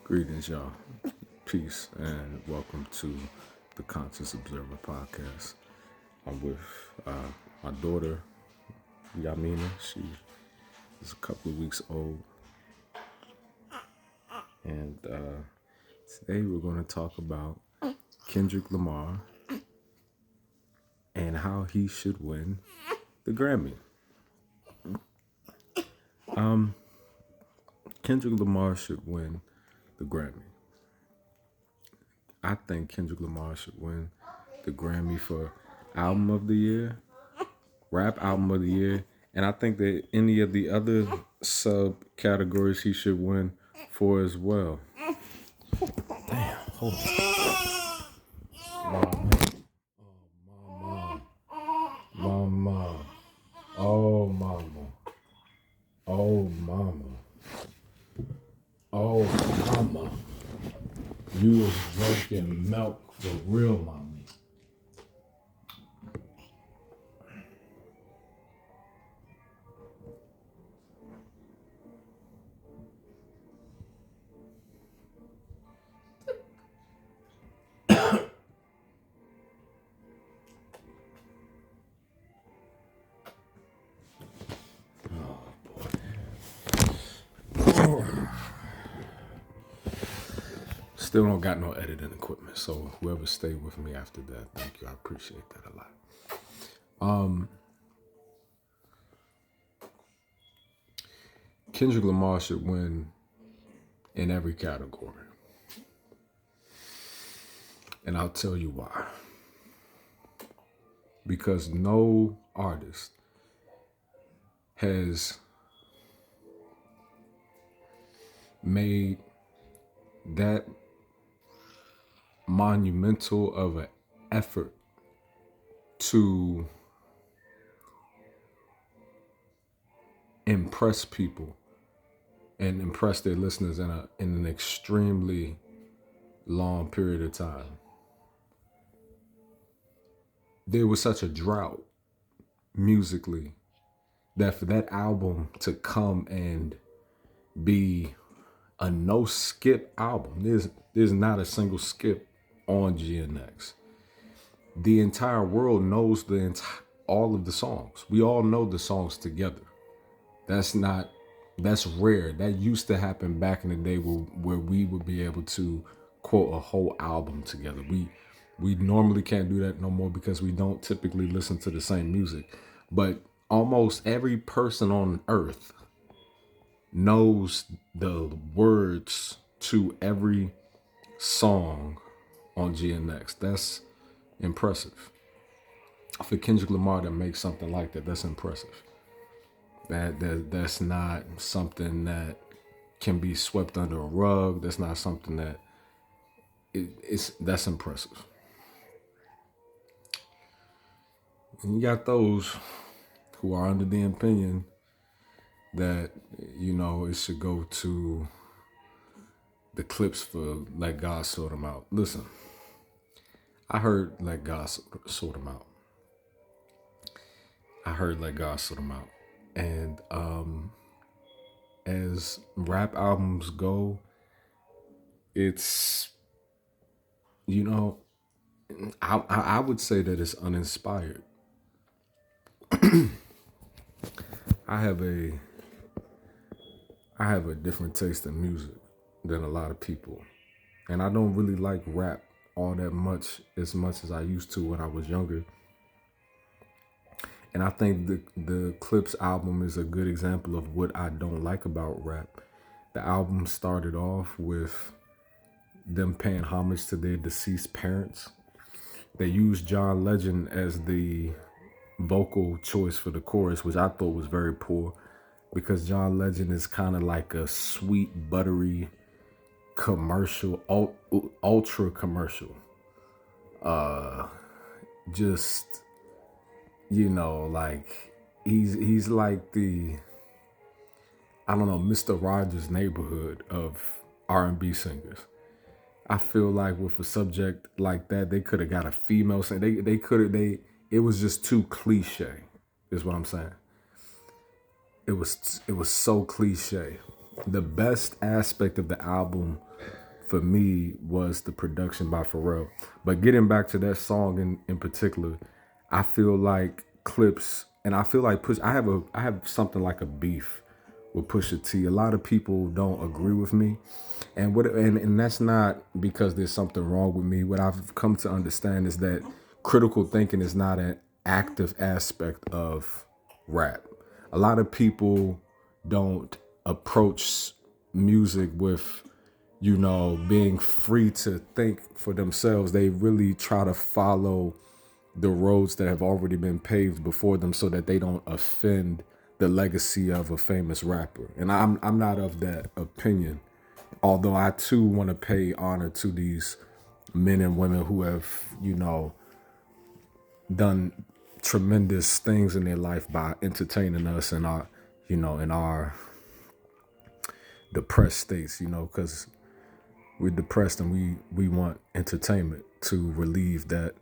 Greetings, y'all. Peace and welcome to the Conscious Observer Podcast. I'm with my daughter, Yamina. She is a couple of weeks old. And today we're going to talk about Kendrick Lamar and how he should win the Grammy. Kendrick Lamar should win the Grammy. I think Kendrick Lamar should win the Grammy for Album of the Year, Rap Album of the Year, and I think that any of the other subcategories he should win for as well. Damn, hold on. Mama. Oh, mama. Oh, mama. Oh, mama. You was drinking milk for real, mommy. Still don't got no editing equipment, so whoever stayed with me after that, thank you. I appreciate that a lot. Kendrick Lamar should win in every category. And I'll tell you why. Because no artist has made that monumental of an effort to impress people and impress their listeners in an extremely long period of time. There was such a drought musically that for that album to come and be a no skip album, there's not a single skip on GNX. The entire world knows all of the songs. We all know the songs together. That's rare. That used to happen back in the day where we would be able to quote a whole album together. We normally can't do that no more because we don't typically listen to the same music. But almost every person on earth knows the words to every song on GNX. That's impressive. For Kendrick Lamar to make something like that, that's impressive. That's not something that can be swept under a rug. That's not something that that's impressive. And you got those who are under the opinion that, it should go to the clips for Let God Sort Them Out. Listen, I heard Let God Sort Them Out. And as rap albums go, it's, I would say that it's uninspired. I have a different taste in music than a lot of people. And I don't really like rap all that much as I used to when I was younger. And I think the Clips album is a good example of what I don't like about rap. The album started off with them paying homage to their deceased parents. They used John Legend as the vocal choice for the chorus, which I thought was very poor because John Legend is kind of like a sweet, buttery commercial, ultra commercial. Just, like he's like the, I don't know, Mr. Rogers' Neighborhood of R&B singers. I feel like with a subject like that, they could have got a female singer. It was just too cliche, is what I'm saying. It was so cliche. The best aspect of the album for me was the production by Pharrell. But getting back to that song in particular, I feel like Clips and I feel like I have something like a beef with Pusha T. A lot of people don't agree with me. And that's not because there's something wrong with me. What I've come to understand is that critical thinking is not an active aspect of rap. A lot of people don't approach music with, being free to think for themselves. They really try to follow the roads that have already been paved before them so that they don't offend the legacy of a famous rapper. And I'm not of that opinion. Although I too want to pay honor to these men and women who have, done tremendous things in their life by entertaining us in our, in our depressed states, because we're depressed and we want entertainment to relieve that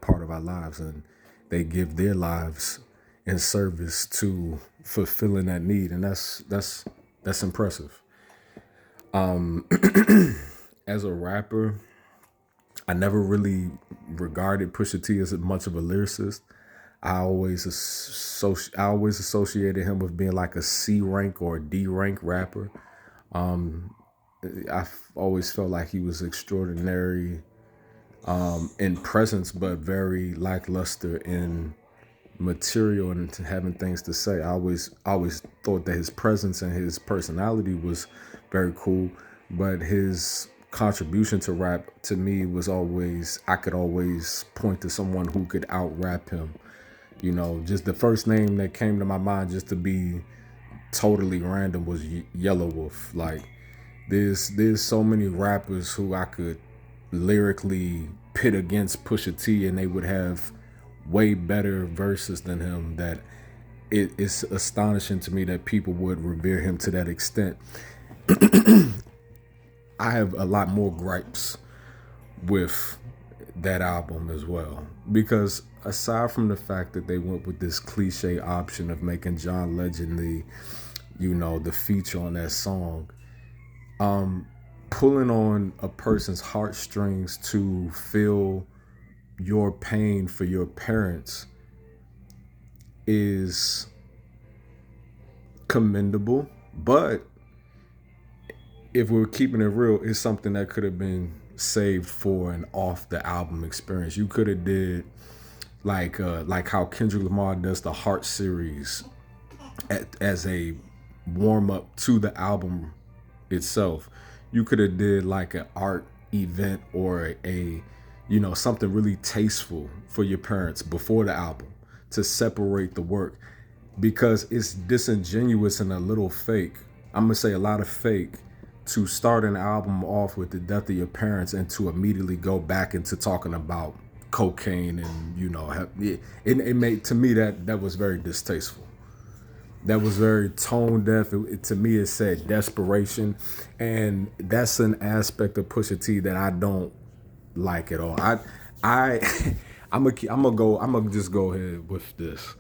part of our lives, and they give their lives in service to fulfilling that need, and that's impressive. As a rapper, I never really regarded Pusha T as much of a lyricist. I always associated him with being like a C rank or a D rank rapper. I've always felt like he was extraordinary in presence, but very lackluster in material and having things to say. I always thought that his presence and his personality was very cool, but his contribution to rap to me was always, I could always point to someone who could out rap him. Just the first name that came to my mind, just to be totally random, was Yellow Wolf. Like, there's so many rappers who I could lyrically pit against Pusha T, and they would have way better verses than him, that it's astonishing to me that people would revere him to that extent. I have a lot more gripes with that album as well, because aside from the fact that they went with this cliche option of making John Legend the feature on that song, pulling on a person's heartstrings to feel your pain for your parents is commendable, but if we're keeping it real, it's something that could have been saved for an off the album experience. You could have did like how Kendrick Lamar does the Heart series as a warm up to the album itself. You could have did like an art event or a something really tasteful for your parents before the album to separate the work, because it's disingenuous and a little fake. I'm gonna say a lot of fake to start an album off with the death of your parents and to immediately go back into talking about cocaine and it made, to me, that was very distasteful. That was very tone deaf. To me, it said desperation, and that's an aspect of Pusha T that I don't like at all. I'm gonna just go ahead with this,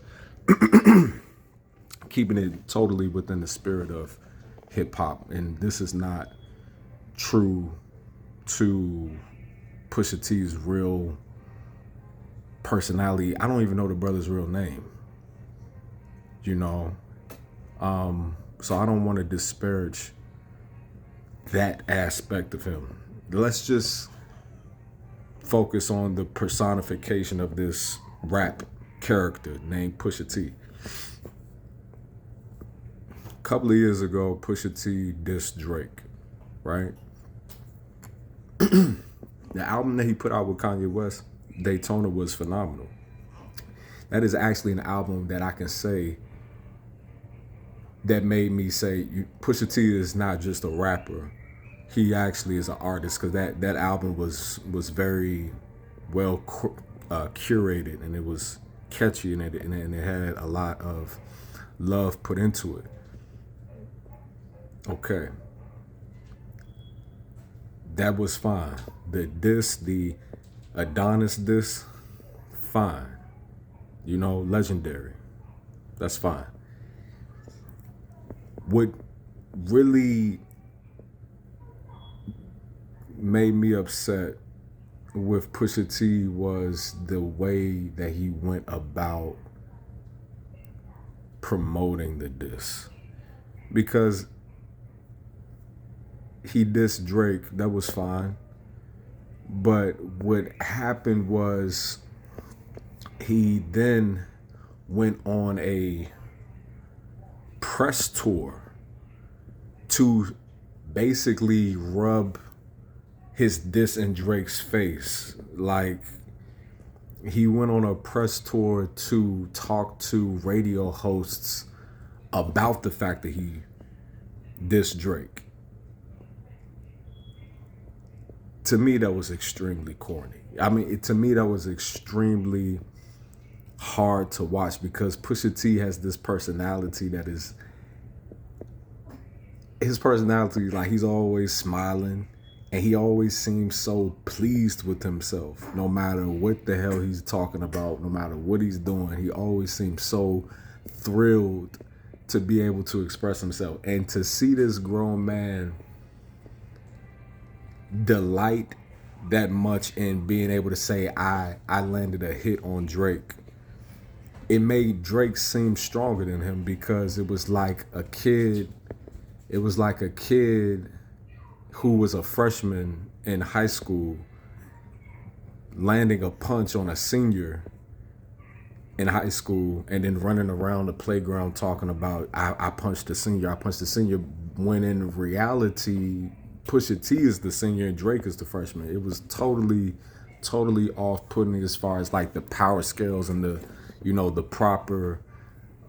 keeping it totally within the spirit of hip hop, and this is not true to Pusha T's real personality. I don't even know the brother's real name, so I don't want to disparage that aspect of him. Let's just focus on the personification of this rap character named Pusha T. A couple of years ago, Pusha T dissed Drake, right? The album that he put out with Kanye West, Daytona, was phenomenal. That is actually an album that I can say that made me say Pusha T is not just a rapper. He actually is an artist, because that album was very well curated, and it was catchy, and it had a lot of love put into it. Okay. That was fine. The Adonis diss, fine. Legendary. That's fine. What really made me upset with Pusha T was the way that he went about promoting the diss. Because he dissed Drake, that was fine. But what happened was he then went on a press tour to basically rub his diss in Drake's face. Like, he went on a press tour to talk to radio hosts about the fact that he dissed Drake. To me, that was extremely corny. I mean, to me, that was extremely hard to watch because Pusha T has this personality that is, his personality, like, he's always smiling and he always seems so pleased with himself. No matter what the hell he's talking about, no matter what he's doing, he always seems so thrilled to be able to express himself. And to see this grown man delight that much in being able to say, I landed a hit on Drake, it made Drake seem stronger than him because it was like a kid who was a freshman in high school landing a punch on a senior in high school and then running around the playground talking about I punched the senior, when in reality Pusha T is the senior and Drake is the freshman. It was totally off-putting as far as like the power scales and the, you know, the proper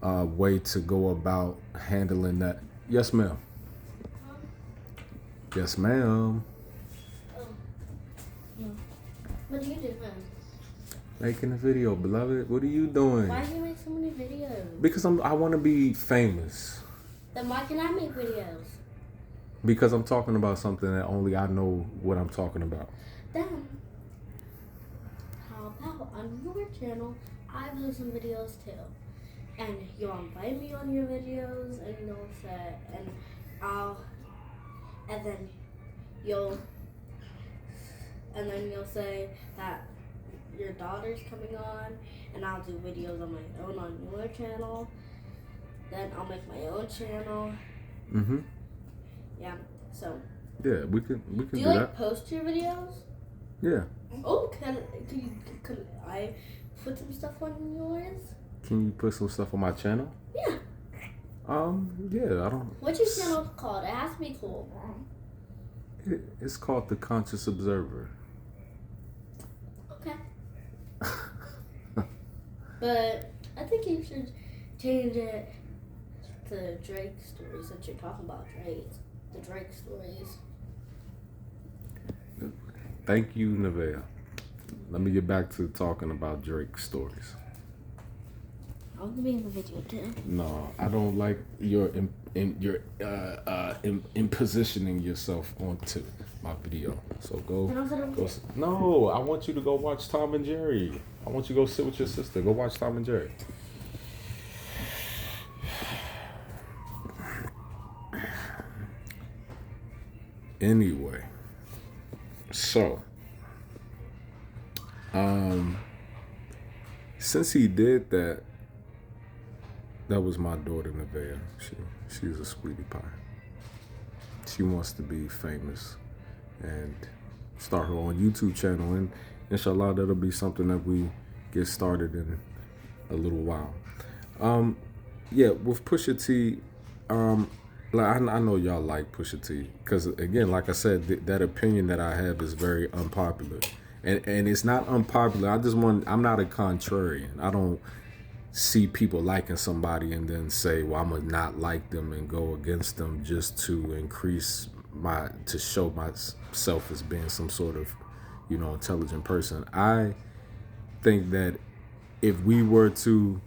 way to go about handling that. Yes, ma'am. Yes, ma'am. What are you doing? Making a video, beloved. What are you doing? Why do you make so many videos? Because I want to be famous. Then why can I make videos? Because I'm talking about something that only I know what I'm talking about. Then, how about on your channel, I post some videos too. And you'll invite me on your videos and you'll say, and then you'll say that your daughter's coming on and I'll do videos on my own on your channel. Then I'll make my own channel. Mm-hmm. Yeah, so. Yeah, we can do you that. Like post your videos? Yeah. Oh, can I put some stuff on yours? Can you put some stuff on my channel? Yeah. Yeah, I don't. What's your channel called? It has to be cool. It's called The Conscious Observer. Okay. But I think you should change it to Drake stories since you're talking about Drake. The Drake stories. Thank you, Nevaeh. Let me get back to talking about Drake stories. I want to be in the video too. No, I don't like your impositioning yourself onto my video. So go. No, I want you to go watch Tom and Jerry. I want you to go sit with your sister. Go watch Tom and Jerry. Anyway, so since he did that, that was my daughter Nevaeh. She's a sweetie pie. She wants to be famous and start her own YouTube channel, and inshallah that'll be something that we get started in a little while. Yeah, with Pusha T, like I know y'all like Pusha T because again, like I said, that opinion that I have is very unpopular, and it's not unpopular. I'm not a contrarian. I don't see people liking somebody and then say, well, I'm gonna not like them and go against them just to increase to show myself as being some sort of, you know, intelligent person. I think that if we were to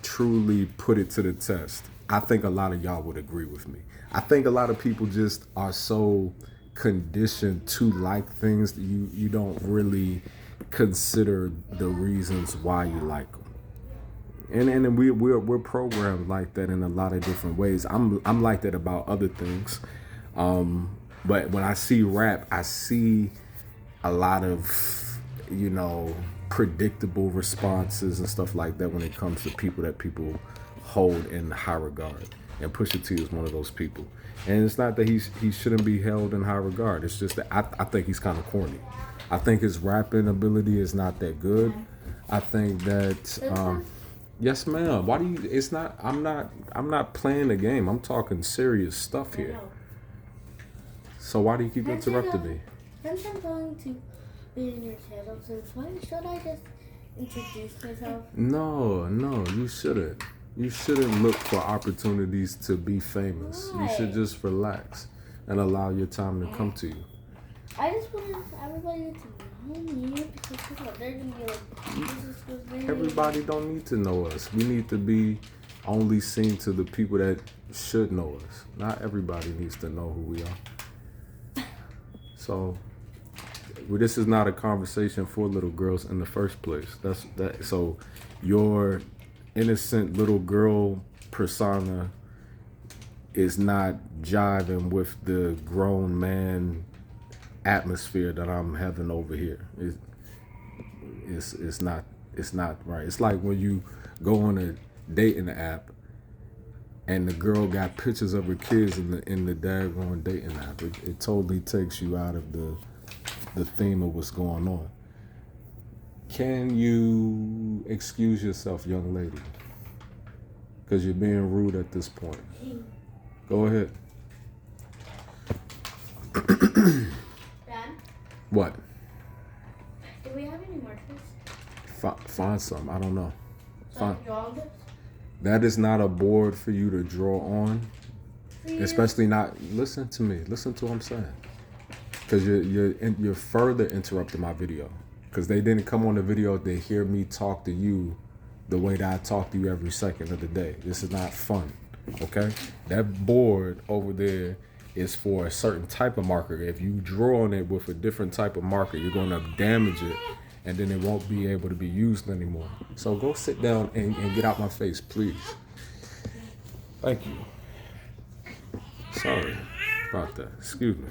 truly put it to the test, I think a lot of y'all would agree with me. I think a lot of people just are so conditioned to like things that you don't really consider the reasons why you like them. And we're programmed like that in a lot of different ways. I'm like that about other things, but when I see rap, I see a lot of, you know, predictable responses and stuff like that when it comes to people that people hold in high regard. And Pusha T is one of those people. And it's not that he shouldn't be held in high regard. It's just that I think he's kind of corny. I think his rapping ability is not that good. I think that yes, ma'am. Why do you? It's not. I'm not. I'm not playing the game. I'm talking serious stuff here. So why do you keep interrupting me? Since I'm going to be in your channel, since when should I just introduce myself? No, you shouldn't. You shouldn't look for opportunities to be famous. Why? You should just relax and allow your time to come to you. I just wanted everybody to know me because they're gonna be like, this was very. Everybody don't need to know us. We need to be only seen to the people that should know us. Not everybody needs to know who we are. So, this is not a conversation for little girls in the first place. That's that. So, your innocent little girl persona is not jiving with the grown man atmosphere that I'm having over here. It's not right. It's like when you go on a dating app and the girl got pictures of her kids in the daggone dating app. It totally takes you out of the theme of what's going on. Can you excuse yourself, young lady? Because you're being rude at this point. Go ahead. Dad? What? Do we have any markers? Find some. I don't know. Like draw this? That is not a board for you to draw on. Please? Especially not. Listen to me. Listen to what I'm saying. Because you're further interrupting my video. Because they didn't come on the video. They hear me talk to you the way that I talk to you every second of the day. This is not fun. Okay? That board over there is for a certain type of marker. If you draw on it with a different type of marker, you're going to damage it. And then it won't be able to be used anymore. So go sit down and get out my face, please. Thank you. Sorry about that. Excuse me.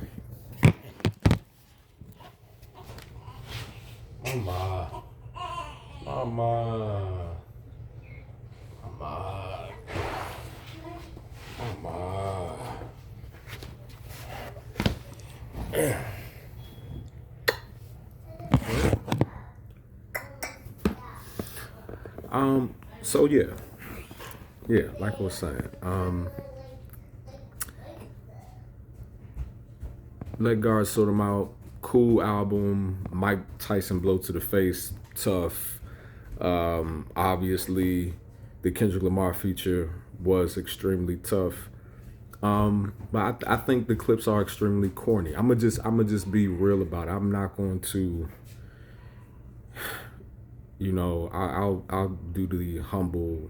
Mama. Mama. Mama. Mama. So yeah, like I was saying, Let God Sort 'Em Out, cool album. Mike Tyson blow to the face, tough. Obviously, the Kendrick Lamar feature was extremely tough. But I think the clips are extremely corny. I'ma just be real about it. I'm not going to. You know, I'll do the humble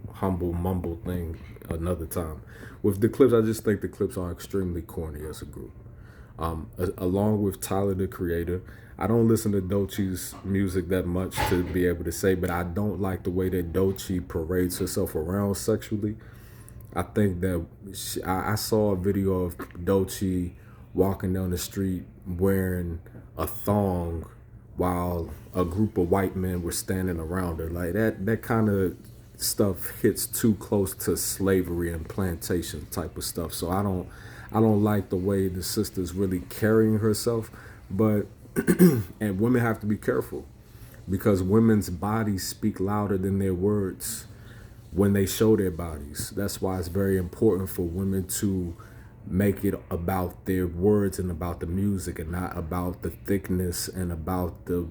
mumble thing another time. With the clips, I just think the clips are extremely corny as a group. Along with Tyler, the Creator, I don't listen to Doechie's music that much to be able to say, but I don't like the way that Doechie parades herself around sexually. I think that I saw a video of Doechie walking down the street wearing a thong while a group of white men were standing around her. Like that kind of stuff hits too close to slavery and plantation type of stuff. So I don't like the way the sister's really carrying herself. But and women have to be careful because women's bodies speak louder than their words when they show their bodies. That's why it's very important for women to make it about their words and about the music and not about the thickness and about the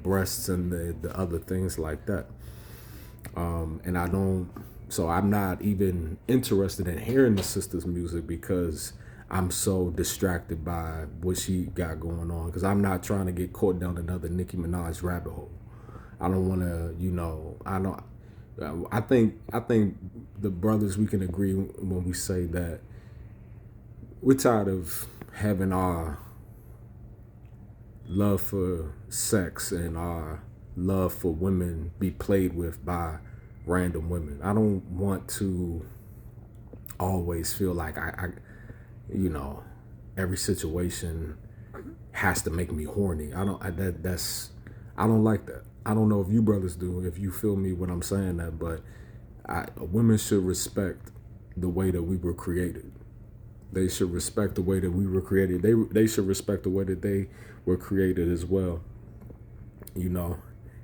breasts and the other things like that. So I'm not even interested in hearing the sister's music because I'm so distracted by what she got going on, because I'm not trying to get caught down another Nicki Minaj rabbit hole. I don't want to, I think the brothers, we can agree when we say that we're tired of having our love for sex and our love for women be played with by random women. I don't want to always feel like you know, every situation has to make me horny. I don't. I don't like that. I don't know if you brothers do. If you feel me when I'm saying that, but women should respect the way that we were created. They should respect the way that we were created. They should respect the way that they were created as well. You know,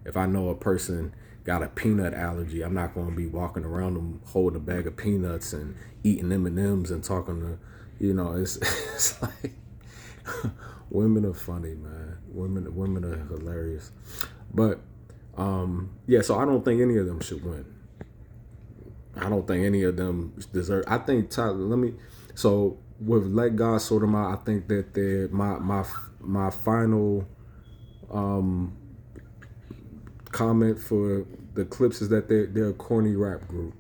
if I know a person got a peanut allergy, I'm not going to be walking around them holding a bag of peanuts and eating M&Ms and talking to, you know, it's like women are funny, man. Women are hilarious. But yeah, so I don't think any of them should win. I don't think any of them deserve. I think Tyler. So with Let God Sort Them Out, I think that they're my final comment for the Clips is that they're a corny rap group.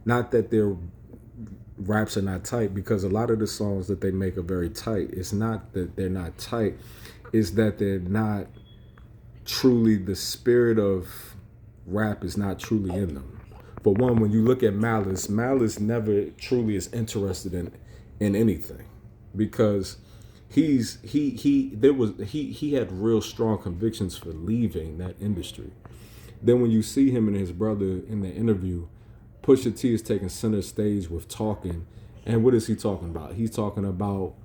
Not that their raps are not tight, because a lot of the songs that they make are very tight. It's not that they're not tight, it's that they're not truly, the spirit of rap is not truly in them. For one, when you look at Malice never truly is interested in anything, because he had real strong convictions for leaving that industry. Then when you see him and his brother in the interview, Pusha T is taking center stage with talking. And what is he talking about? He's talking about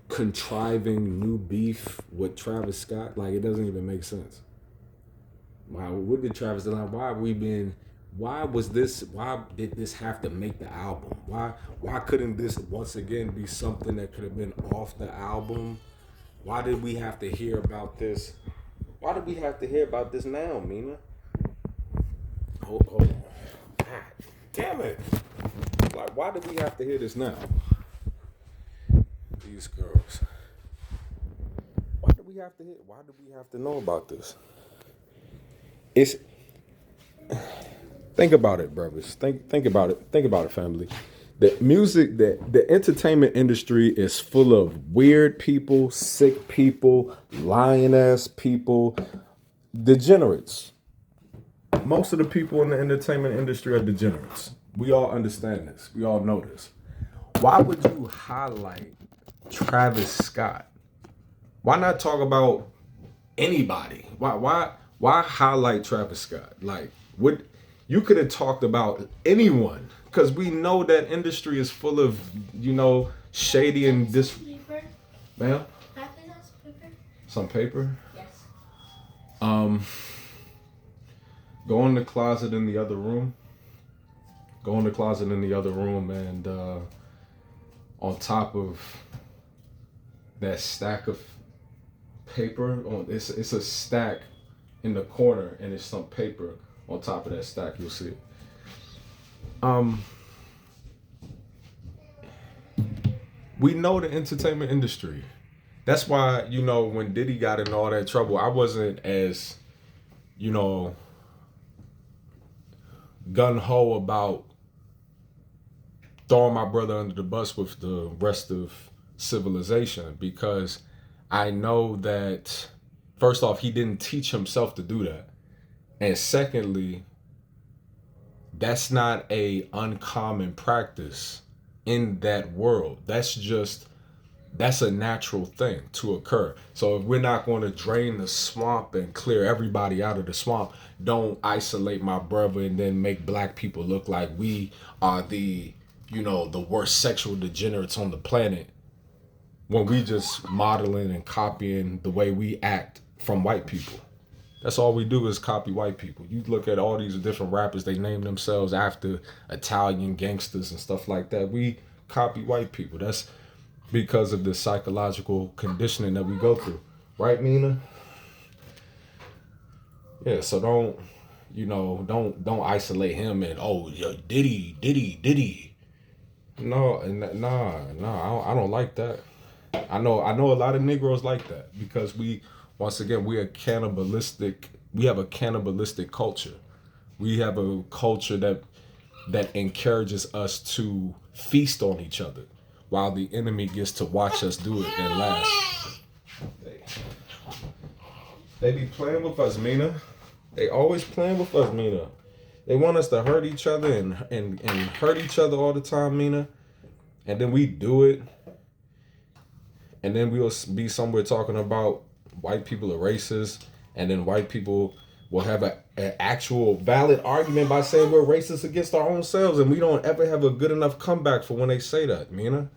contriving new beef with Travis Scott. Like, it doesn't even make sense. Wow, what did Travis do? Why did this have to make the album? Why couldn't this once again be something that could have been off the album? Why did we have to hear about this? Why did we have to hear about this now, Mina? Hold on. God damn it. Like, why did we have to hear this now? These girls. Why did we have to know about this? Think about it, brothers. Think about it. Think about it, family. The entertainment industry is full of weird people, sick people, lying ass people, degenerates. Most of the people in the entertainment industry are degenerates. We all understand this. We all know this. Why would you highlight Travis Scott? Why not talk about anybody? Why highlight Travis Scott? Like, what you could have talked about anyone, because we know that industry is full of, you know, shady and this. Ma'am? Some paper? Yes. Go in the closet in the other room. And on top of that stack of paper, it's a stack in the corner, and it's some paper on top of that stack. You'll see it. We know the entertainment industry. That's why, you know, when Diddy got in all that trouble, I wasn't as, you know, gung-ho about throwing my brother under the bus with the rest of civilization, because I know that, first off, he didn't teach himself to do that. And secondly, that's not a uncommon practice in that world. That's a natural thing to occur. So if we're not going to drain the swamp and clear everybody out of the swamp, don't isolate my brother and then make black people look like we are the, you know, the worst sexual degenerates on the planet, when we just modeling and copying the way we act from white people. That's all we do is copy white people. You look at all these different rappers, they name themselves after Italian gangsters and stuff like that. We copy white people. That's because of the psychological conditioning that we go through. Right, Mina? Yeah, so don't isolate him and, oh, yo, Diddy. No, I don't like that. I know a lot of Negroes like that, because we have a cannibalistic culture. We have a culture that encourages us to feast on each other, while the enemy gets to watch us do it and laugh. They be playing with us, Mina. They always playing with us, Mina. They want us to hurt each other and hurt each other all the time, Mina. And then we do it. And then we'll be somewhere talking about white people are racist. And then white people will have an actual valid argument by saying we're racist against our own selves. And we don't ever have a good enough comeback for when they say that, Mina.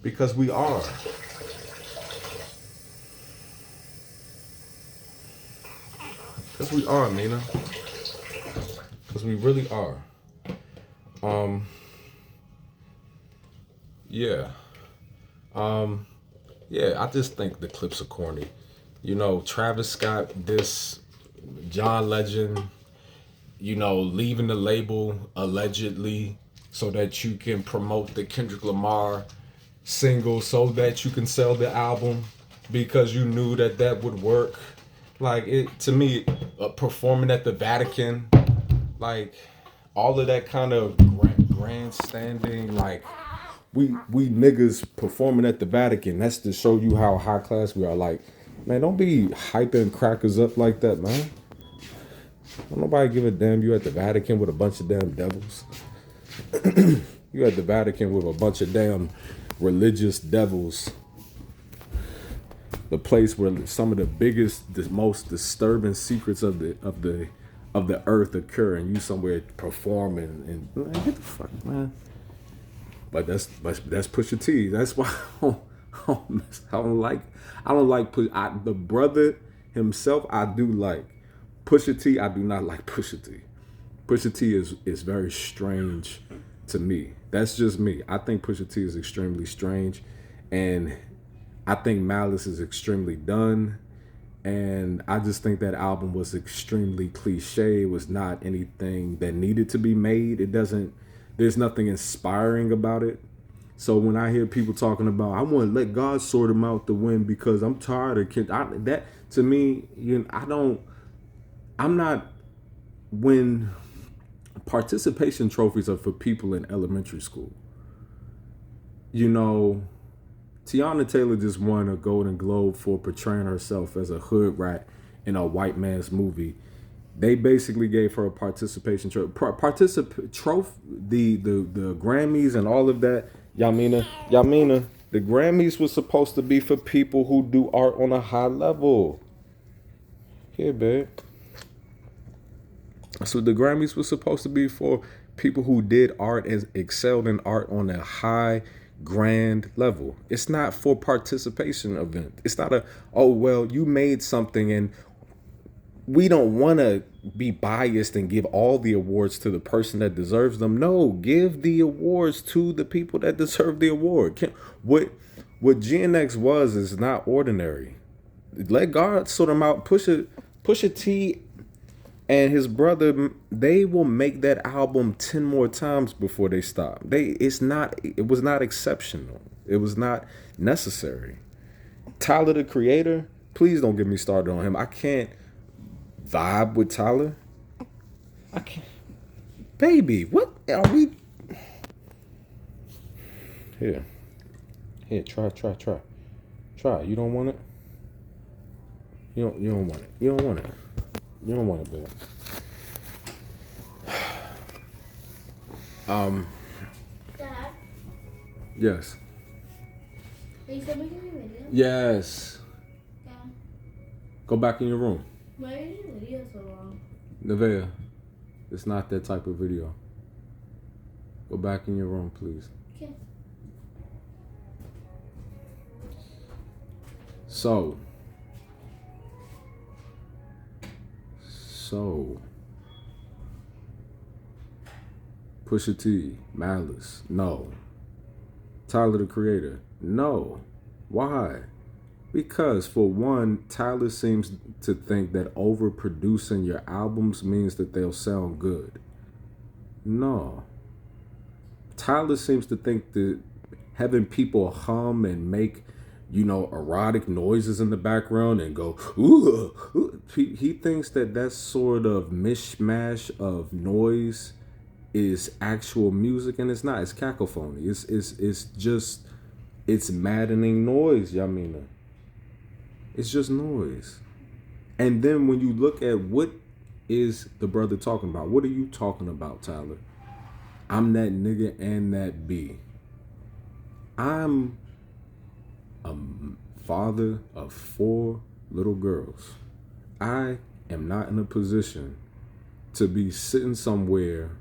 Because we are. Because we are, Mina. Because we really are. Yeah. Yeah, I just think the clips are corny. You know, Travis Scott, this John Legend, you know, leaving the label allegedly so that you can promote the Kendrick Lamar single so that you can sell the album because you knew that that would work. Like, it to me, performing at the Vatican, like all of that kind of grandstanding, like we niggas performing at the Vatican. That's to show you how high class we are. Like, man, don't be hyping crackers up like that, man. Don't nobody give a damn. You at the Vatican with a bunch of damn devils. You at the Vatican with a bunch of damn religious devils. The place where some of the biggest, the most disturbing secrets of the earth occur, and you somewhere performing and man, get the fuck, man. But that's Pusha T. That's why I don't like the brother himself. I do like Pusha T. I do not like Pusha T. Pusha T is very strange to me. That's just me. I think Pusha T is extremely strange, and I think Malice is extremely done. And I just think that album was extremely cliche. It was not anything that needed to be made. There's nothing inspiring about it. So when I hear people talking about, I want to let God sort them out the win because I'm tired of kids. That to me, I'm not, when participation trophies are for people in elementary school. You know, Tiana Taylor just won a Golden Globe for portraying herself as a hood rat in a white man's movie. They basically gave her a participation trophy. The Grammys and all of that. Yamina, the Grammys was supposed to be for people who do art on a high level. Here, babe. So the Grammys was supposed to be for people who did art and excelled in art on a high, grand level. It's not for participation event. It's not you made something and we don't want to be biased and give all the awards to the person that deserves them. No, give the awards to the people that deserve the award. What GNX was is not ordinary. Let God sort them out. Pusha T and his brother, they will make that album 10 more times before they stop. It was not exceptional. It was not necessary. Tyler, the Creator, please don't get me started on him. I can't vibe with Tyler. I can't. Baby, what are we? Here, try. Try. You don't want it? You don't want it. You don't want it. You don't want it, babe. Dad, Yes. are you still making your video? Yes. Yeah. Go back in your room. Why are your video so long? Nevaeh, it's not that type of video. Go back in your room, please. Okay. So, Pusha T, Malice, no. Tyler, the Creator, no. Why? Because for one, Tyler seems to think that overproducing your albums means that they'll sound good. No. Tyler seems to think that having people hum and make, erotic noises in the background and go, ooh, ooh. He thinks that that sort of mishmash of noise is actual music, and it's not. It's cacophony. It's maddening noise, Yamina. It's just noise. And then when you look at what is the brother talking about? What are you talking about, Tyler? I'm that nigga and that B. I'm a father of 4 little girls. I am not in a position to be sitting somewhere.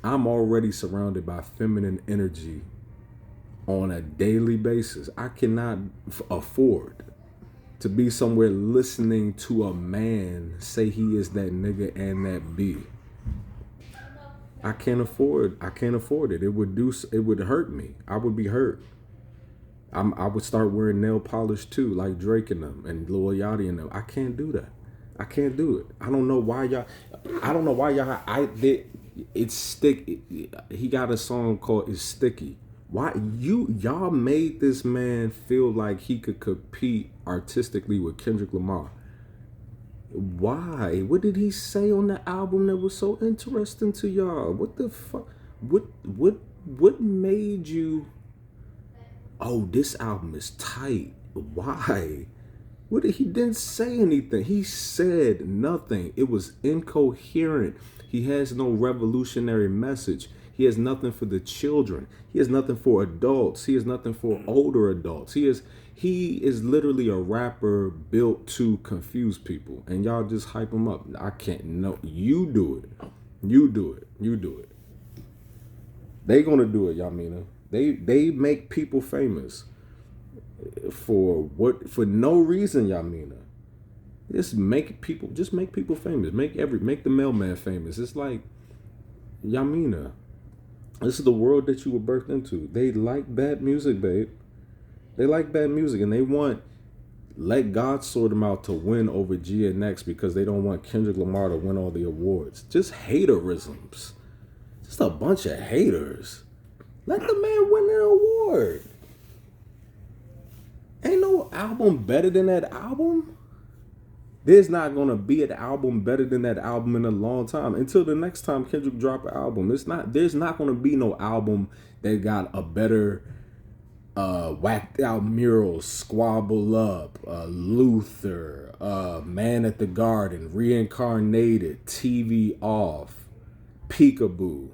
I'm already surrounded by feminine energy on a daily basis. I cannot afford to be somewhere listening to a man say he is that nigga and that B. I can't afford it. It would hurt me. I would be hurt. I would start wearing nail polish too, like Drake and them and Lil Yachty and them. I can't do that. I can't do it. I don't know why y'all. It's stick. He got a song called "It's Sticky." Why y'all made this man feel like he could compete artistically with Kendrick Lamar? Why? What did he say on the album that was so interesting to y'all? What the fuck? What made you? Oh, this album is tight. Why? He didn't say anything. He said nothing. It was incoherent. He has no revolutionary message. He has nothing for the children. He has nothing for adults. He has nothing for older adults. He is literally a rapper built to confuse people. And y'all just hype him up. I can't. No, you do it. You do it. You do it. They gonna do it, Yamina. They make people famous for no reason, Yamina. Just make people famous. Make the mailman famous. It's like, Yamina, this is the world that you were birthed into. They like bad music, babe. They like bad music, and they want Let God Sort Them Out to win over GNX because they don't want Kendrick Lamar to win all the awards. Just haterisms. Just a bunch of haters. Let the man win an award. Ain't no album better than that album. There's not gonna be an album better than that album in a long time. Until the next time Kendrick drop an album. There's not gonna be no album that got a better whacked out murals, Squabble Up, Luther, Man at the Garden, Reincarnated, TV Off, Peekaboo.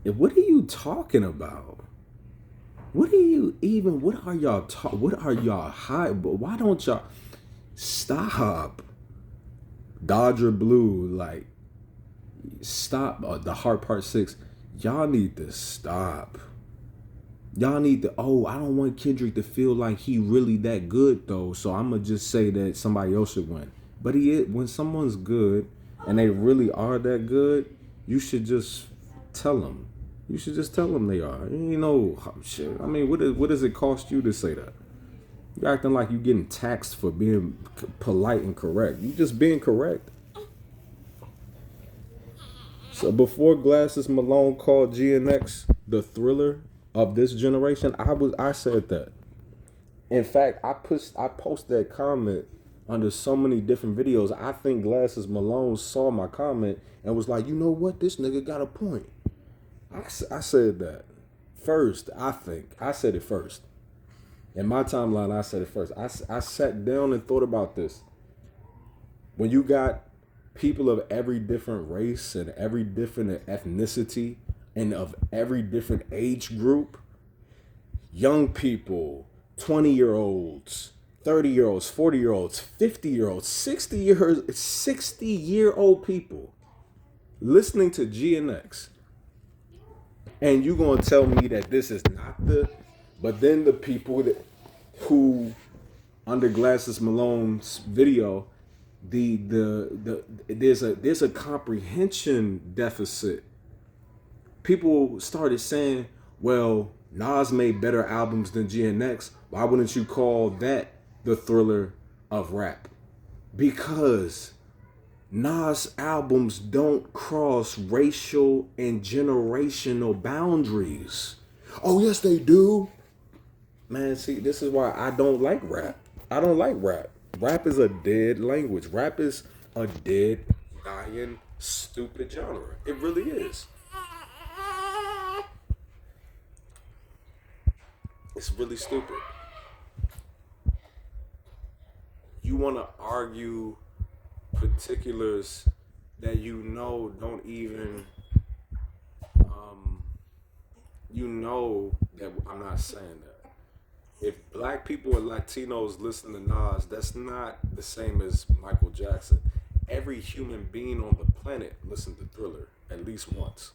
What are you talking about? What are y'all high? Why don't y'all stop? Dodger Blue, like, stop. The Heart Part 6. Y'all need to stop. Y'all need to, I don't want Kendrick to feel like he really that good though, so I'm gonna just say that somebody else should win. But when someone's good and they really are that good, you should just tell them. You should just tell them they are. You know, shit. I mean, what does it cost you to say that? You acting like you getting taxed for being polite and correct. You just being correct. So before Glasses Malone called GNX the thriller of this generation, I said that. In fact, I posted that comment under so many different videos. I think Glasses Malone saw my comment and was like, you know what? This nigga got a point. I said that first. I said it first. In my timeline, I said it first. I sat down and thought about this. When you got people of every different race and every different ethnicity and of every different age group, young people, 20-year-olds, 30-year-olds, 40-year-olds, 50-year-olds, 60-year-old people listening to GNX. And you gonna tell me that this is not but then the people who under Glasses Malone's video, there's a comprehension deficit. People started saying, well, Nas made better albums than GNX. Why wouldn't you call that the thriller of rap? Because Nas albums don't cross racial and generational boundaries. Oh, yes, they do. Man, see, this is why I don't like rap. I don't like rap. Rap is a dead language. Rap is a dead, dying, stupid genre. It really is. It's really stupid. You want to argue particulars that don't even um, that I'm not saying that. If black people or Latinos listen to Nas, that's not the same as Michael Jackson. Every human being on the planet listened to Thriller at least once.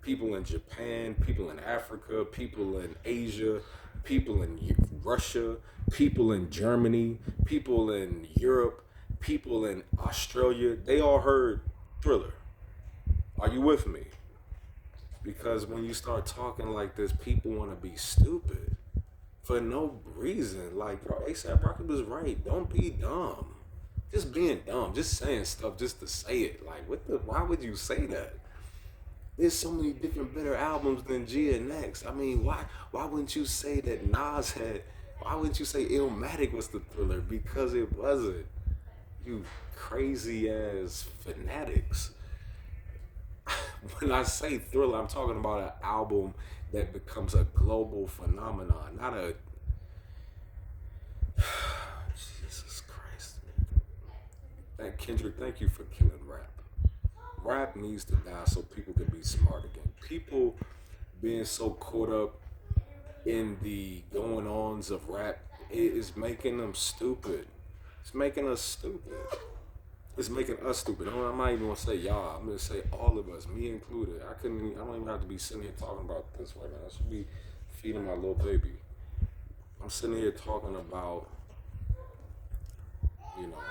People in Japan, people in Africa, people in Asia, people in Russia, people in Germany, people in Europe, people in Australia, they all heard Thriller. Are you with me? Because when you start talking like this, people want to be stupid for no reason. Like, bro, ASAP Rocky was right. Don't be dumb. Just being dumb, just saying stuff just to say it. Like, what the? Why would you say that? There's so many different better albums than GNX. I mean, why wouldn't you say that Nas had? Why wouldn't you say Illmatic was the Thriller? Because it wasn't. You crazy ass fanatics. When I say Thriller, I'm talking about an album that becomes a global phenomenon, not a Jesus Christ. Kendrick, thank you for killing rap. Rap needs to die so people can be smart again. People being so caught up in the going ons of rap, it is making them stupid. It's making us stupid. It's making us stupid. I'm not even gonna say y'all. I'm gonna say all of us, me included. I don't even have to be sitting here talking about this right now. I should be feeding my little baby. I'm sitting here talking about, you know,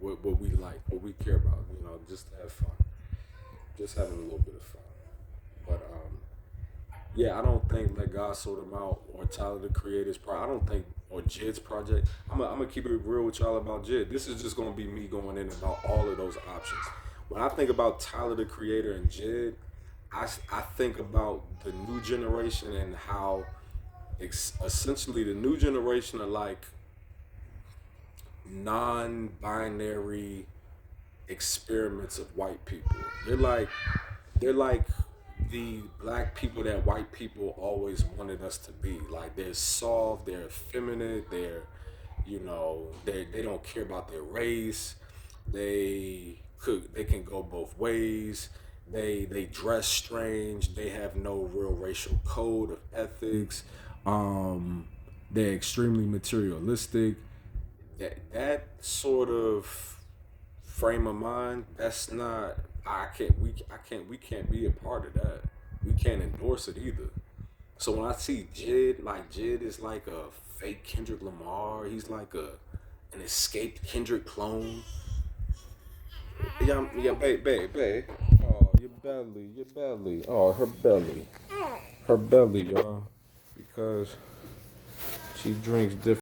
what we like, what we care about. You know, just to have fun, just having a little bit of fun. But yeah, I don't think Let God Sort Them Out or Tyler the Creator's I don't think, or Jid's project. I'm gonna keep it real with y'all about Jid. This is just gonna be me going in about all of those options. When I think about Tyler the Creator and Jid, I think about the new generation and how essentially the new generation are like non-binary experiments of white people. They're like the black people that white people always wanted us to be. Like, they're soft, they're effeminate, they don't care about their race. They can go both ways. They dress strange. They have no real racial code of ethics. They're extremely materialistic. That sort of frame of mind, that's not we can't be a part of that. We can't endorse it either. So when I see Jid, like, Jid is like a fake Kendrick Lamar. He's like an escaped Kendrick clone. Yeah, babe. Oh, your belly. Oh, her belly, y'all. Because she drinks different.